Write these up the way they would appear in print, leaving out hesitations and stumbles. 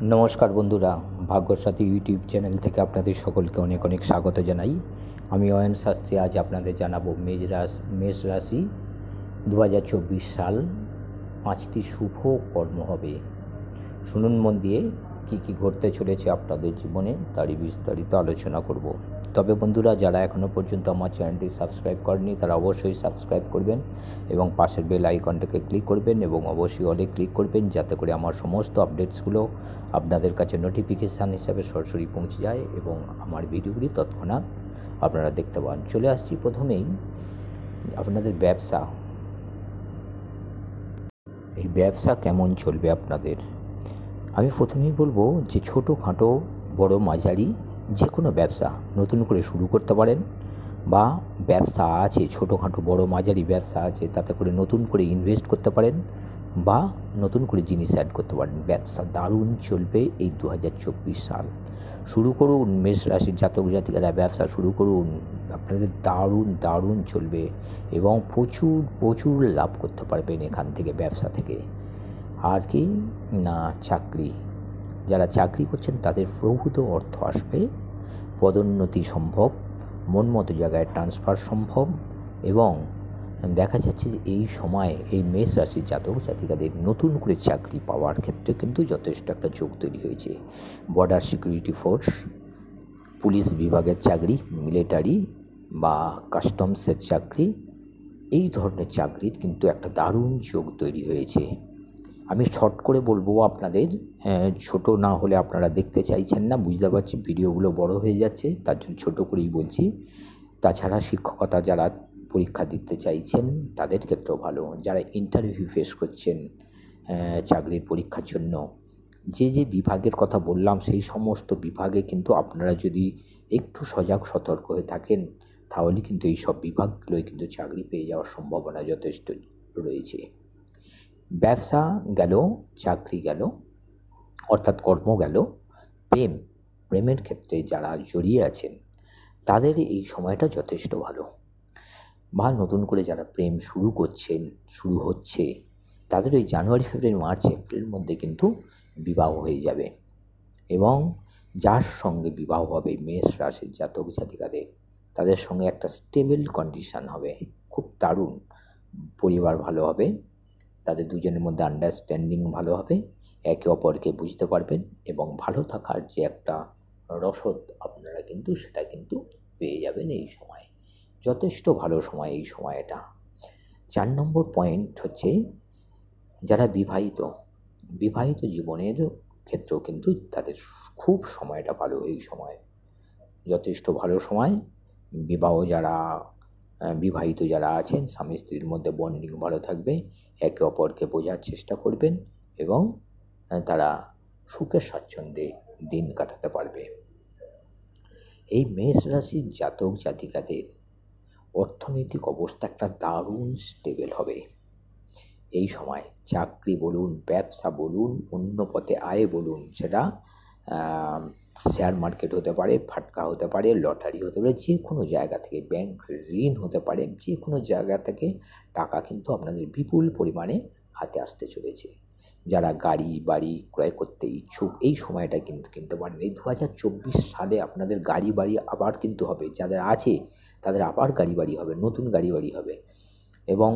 নমস্কার বন্ধুরা, ভাগ্যসাথী YouTube channel থেকে আপনাদের সকলকে অনেক অনেক স্বাগত জানাই। আমি অয়ন শাস্ত্রী। আজ আপনাদের জানাবো মেষ রাশি 2024 সাল 5টি শুভ কর্ম হবে। শুনুন মন দিয়ে, কী ঘটতে চলেছে আপনাদের জীবনে তারই বিস্তারিত আলোচনা করব। তবে বন্ধুরা, যারা এখনও পর্যন্ত আমার চ্যানেলটি সাবস্ক্রাইব করেনি তারা অবশ্যই সাবস্ক্রাইব করবেন এবং পাশের বেল আইকনটাকে ক্লিক করবেন এবং অবশ্যই অলে ক্লিক করবেন, যাতে করে আমার সমস্ত আপডেটসগুলো আপনাদের কাছে নোটিফিকেশান হিসাবে সরাসরি পৌঁছে যায় এবং আমার ভিডিওগুলি তৎক্ষণাৎ আপনারা দেখতে পান। চলে আসছি প্রথমেই আপনাদের ব্যবসা। এই ব্যবসা কেমন চলবে আপনাদের? আমি প্রথমেই বলবো যে ছোটোখাটো বড় মাঝারি যে কোনো ব্যবসা নতুন করে শুরু করতে পারেন, বা ব্যবসা আছে ছোটোখাটো বড় মাঝারি ব্যবসা আছে, তাতে করে নতুন করে ইনভেস্ট করতে পারেন বা নতুন করে জিনিস অ্যাড করতে পারেন। ব্যবসা দারুণ চলবে এই 2024 সাল। শুরু করুন, মেষ রাশির জাতক জাতিকারা ব্যবসা শুরু করুন, আপনাদের দারুণ চলবে এবং প্রচুর লাভ করতে পারবেন এখান থেকে, ব্যবসা থেকে। আর কি না, চাকরি, যারা চাকরি করছেন তাদের প্রভূত অর্থ আসবে, পদোন্নতি সম্ভব, মন মতো জায়গায় ট্রান্সফার সম্ভব এবং দেখা যাচ্ছে যে এই সময় এই মেষ রাশির জাতক জাতিকাদের নতুন করে চাকরি পাওয়ার ক্ষেত্রে কিন্তু যথেষ্ট একটা যোগ তৈরি হয়েছে। বর্ডার সিকিউরিটি ফোর্স, পুলিশ বিভাগের চাকরি, মিলিটারি বা কাস্টমসের চাকরি, এই ধরনের চাকরির কিন্তু একটা দারুণ যোগ তৈরি হয়েছে। আমি শর্ট করে বলবো আপনাদের, ছোট না হলে আপনারা দেখতে চাইছেন না, বুঝতে পারছি ভিডিওগুলো বড় হয়ে যাচ্ছে, তার জন্য ছোটো করেই বলছি। তাছাড়া শিক্ষকতা যারা পরীক্ষা দিতে চাইছেন তাদের ক্ষেত্রেও ভালো, যারা ইন্টারভিউ ফেস করছেন চাকরির পরীক্ষার জন্য, যে বিভাগের কথা বললাম সেই সমস্ত বিভাগে কিন্তু আপনারা যদি একটু সজাগ সতর্ক হয়ে থাকেন তাহলে কিন্তু এই সব বিভাগগুলোই কিন্তু চাকরি পেয়ে যাওয়ার সম্ভাবনা যথেষ্ট রয়েছে। ব্যবসা গেল, চাকরি গেল, অর্থাৎ কর্ম গেল। প্রেমের ক্ষেত্রে যারা জড়িয়ে আছেন তাদের এই সময়টা যথেষ্ট ভালো। বা নতুন করে যারা প্রেম শুরু হচ্ছে তাদের ওই জানুয়ারি, ফেব্রুয়ারি, মার্চ, এপ্রিলের মধ্যে কিন্তু বিবাহ হয়ে যাবে এবং যার সঙ্গে বিবাহ হবে মেষ রাশির জাতক জাতিকাদের, তাদের সঙ্গে একটা স্টেবল কন্ডিশান হবে, খুব দারুণ। পরিবার ভালো হবে, তাদের দুজনের মধ্যে আন্ডারস্ট্যান্ডিং ভালো হবে, একে অপরকে বুঝতে পারবেন এবং ভালো থাকার যে একটা রসদ আপনারা কিন্তু সেটা কিন্তু পেয়ে যাবেন এই সময়। যথেষ্ট ভালো সময় এই সময়টা। 4 নম্বর পয়েন্ট হচ্ছে যারা বিবাহিত জীবনের ক্ষেত্রেও কিন্তু তাদের খুব সময়টা ভালো এই সময়, যথেষ্ট ভালো সময়। বিবাহিত যারা আছেন, স্বামী স্ত্রীর মধ্যে বন্ডিং ভালো থাকবে, একে অপরকে বোঝার চেষ্টা করবেন এবং তারা সুখে স্বাচ্ছন্দ্যে দিন কাটাতে পারবে। এই মেষ রাশির জাতক জাতিকাদের অর্থনৈতিক অবস্থা একটা দারুণ স্টেবল হবে এই সময়। চাকরি বলুন, ব্যবসা বলুন, অন্য পথে আয় বলুন, সেটা শেয়ার মার্কেট হতে পারে, ফাটকা হতে পারে, লটারি হতে পারে, যে কোনো জায়গা থেকে, ব্যাংক ঋণ হতে পারে, যে কোনো জায়গা থেকে টাকা কিন্তু আপনাদের বিপুল পরিমাণে হাতে আসতে চলেছে। যারা গাড়ি বাড়ি ক্রয় করতে ইচ্ছুক এই সময়টা কিন্তু কিনতে পারেন। এই 2024 সালে আপনাদের গাড়ি বাড়ি আবার কিন্তু হবে, যাদের আছে তাদের আবার গাড়ি বাড়ি হবে, নতুন গাড়ি বাড়ি হবে এবং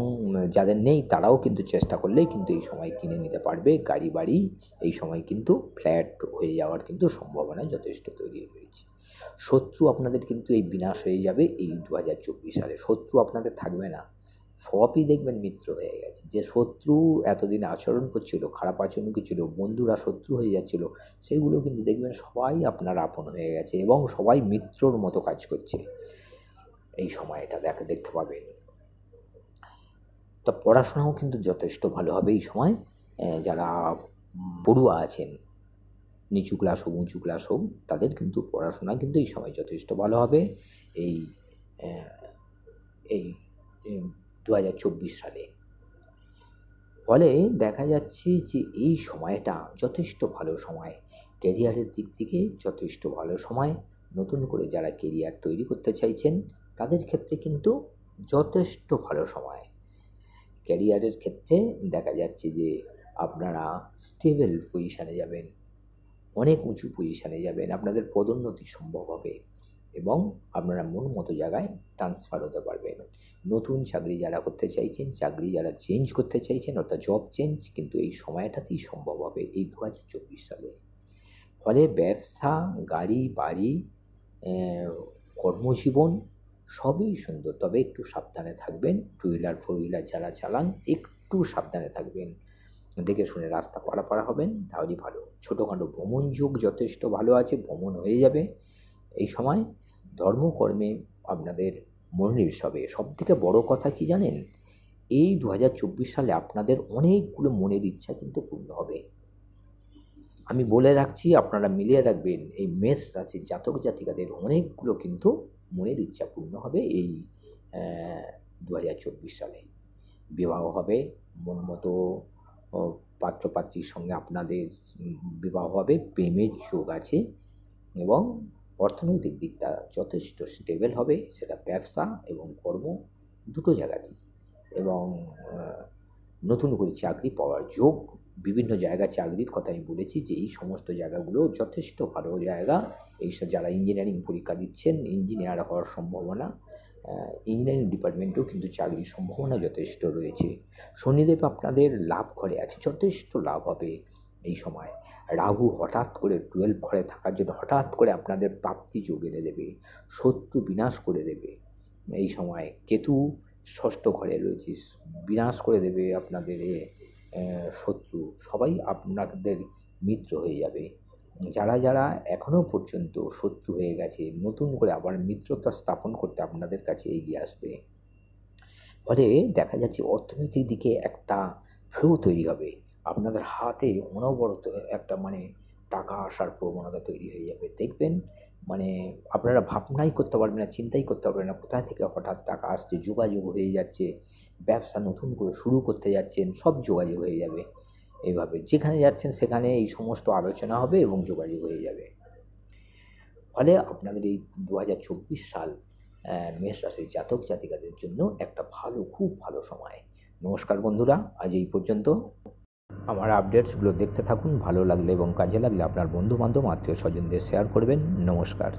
যাদের নেই তারাও কিন্তু চেষ্টা করলেই কিন্তু এই সময় কিনে নিতে পারবে গাড়ি বাড়ি। এই সময় কিন্তু ফ্ল্যাট হয়ে যাওয়ার কিন্তু সম্ভাবনা যথেষ্ট তৈরি হয়েছে। শত্রু আপনাদের কিন্তু এই বিনাশ হয়ে যাবে এই 2024 সালে। শত্রু আপনাদের থাকবে না, সবই দেখবেন মিত্র হয়ে গেছে। যে শত্রু এতদিন আচরণ করছিল, খারাপ আচরণ করছিল, বন্ধুরা শত্রু হয়ে যাচ্ছিল, সেগুলো কিন্তু দেখবেন সবাই আপনার আপন হয়ে গেছে এবং সবাই মিত্রর মতো কাজ করছে। এই সময়টা দেখতে পাবেন। তা পড়াশোনাও কিন্তু যথেষ্ট ভালো হবে এই সময়। যারা পড়ুয়া আছেন, নিচু ক্লাস হোক উঁচু ক্লাস হোক, তাদের কিন্তু পড়াশোনা কিন্তু এই সময় যথেষ্ট ভালো হবে এই 2024 সালে। ফলে দেখা যাচ্ছে যে এই সময়টা যথেষ্ট ভালো সময়, ক্যারিয়ারের দিক থেকে যথেষ্ট ভালো সময়। নতুন করে যারা ক্যারিয়ার তৈরি করতে চাইছেন তাদের ক্ষেত্রে কিন্তু যথেষ্ট ভালো সময়। ক্যারিয়ারের ক্ষেত্রে দেখা যাচ্ছে যে আপনারা স্টেবল পজিশানে যাবেন, অনেক উঁচু পজিশানে যাবেন, আপনাদের পদোন্নতি সম্ভব হবে এবং আপনারা মন মতো জায়গায় ট্রান্সফার হতে পারবেন। নতুন চাকরি যারা করতে চাইছেন, চাকরি যারা চেঞ্জ করতে চাইছেন, অর্থাৎ জব চেঞ্জ কিন্তু এই সময়টাতেই সম্ভব হবে এই 2024 সালে। ফলে ব্যবসা, গাড়ি, বাড়ি, কর্মজীবন সবই সুন্দর, তবে একটু সাবধানে থাকবেন। 2 হুইলার 4 হুইলার যারা চালান একটু সাবধানে থাকবেন, দেখে শুনে রাস্তা পারাপার হবেন, তাহলেই ভালো। ছোটোখাটো ভ্রমণ যোগ যথেষ্ট ভালো আছে, ভ্রমণ হয়ে যাবে এই সময়। ধর্মকর্মে আপনাদের মনোনিবেশ হবে। সবথেকে বড় কথা কি জানেন, এই 2024 সালে আপনাদের অনেকগুলো মনের ইচ্ছা কিন্তু পূর্ণ হবে। আমি বলে রাখছি, আপনারা মিলিয়ে রাখবেন, এই মেষ রাশির জাতক জাতিকাদের অনেকগুলো কিন্তু মনের ইচ্ছা পূর্ণ হবে এই 2024 সালে। বিবাহ হবে, মন মতো পাত্রপাত্রীর সঙ্গে আপনাদের বিবাহ হবে, প্রেমের যোগ আছে এবং অর্থনৈতিক দিকটা যথেষ্ট স্টেবল হবে, সেটা ব্যবসা এবং কর্ম দুটো জায়গাতেই। এবং নতুন করে চাকরি পাওয়ার যোগ, বিভিন্ন জায়গায় চাকরির কথা আমি বলেছি যে এই সমস্ত জায়গাগুলো যথেষ্ট ভালো জায়গা। এইসব যারা ইঞ্জিনিয়ারিং পরীক্ষা দিচ্ছেন, ইঞ্জিনিয়ার হওয়ার সম্ভাবনা, ইঞ্জিনিয়ারিং ডিপার্টমেন্টেও কিন্তু চাকরির সম্ভাবনা যথেষ্ট রয়েছে। শনিদেব আপনাদের লাভ ঘরে আছে, যথেষ্ট লাভ হবে এই সময়। রাহু হঠাৎ করে 12 ঘরে থাকার জন্য হঠাৎ করে আপনাদের প্রাপ্তি যোগ এনে দেবে, শত্রু বিনাশ করে দেবে এই সময়। কেতু 6ষ্ঠ ঘরে রয়েছে, বিনাশ করে দেবে আপনাদের শত্রু, সবাই আপনাদের মিত্র হয়ে যাবে। যারা যারা এখনও পর্যন্ত শত্রু হয়ে গেছে, নতুন করে আবার মিত্রতা স্থাপন করতে আপনাদের কাছে এগিয়ে আসবে। ফলে দেখা যাচ্ছে অর্থনৈতিক দিকে একটা ফ্লো তৈরি হবে, আপনাদের হাতে অনবরত একটা টাকা আসার প্রবণতা তৈরি হয়ে যাবে। দেখবেন আপনারা ভাবনাই করতে পারবেন না, চিন্তাই করতে পারবেন না কোথায় থেকে হঠাৎ টাকা আসছে, যোগাযোগ হয়ে যাচ্ছে, ব্যবসা নতুন করে শুরু করতে যাচ্ছেন, সব যোগাযোগ হয়ে যাবে। এইভাবে যেখানে যাচ্ছেন সেখানে এই সমস্ত আলোচনা হবে এবং যোগাযোগ হয়ে যাবে। ফলে আপনাদের এই 2024 সাল মেষ রাশির জাতক জাতিকাদের জন্য একটা ভালো, খুব ভালো সময়। নমস্কার বন্ধুরা, আজ এই পর্যন্ত। আমার আপডেটসগুলো দেখতে থাকুন, ভালো লাগলে এবং কাজে লাগলে আপনার বন্ধুবান্ধব, আত্মীয় স্বজনদের শেয়ার করবেন। নমস্কার।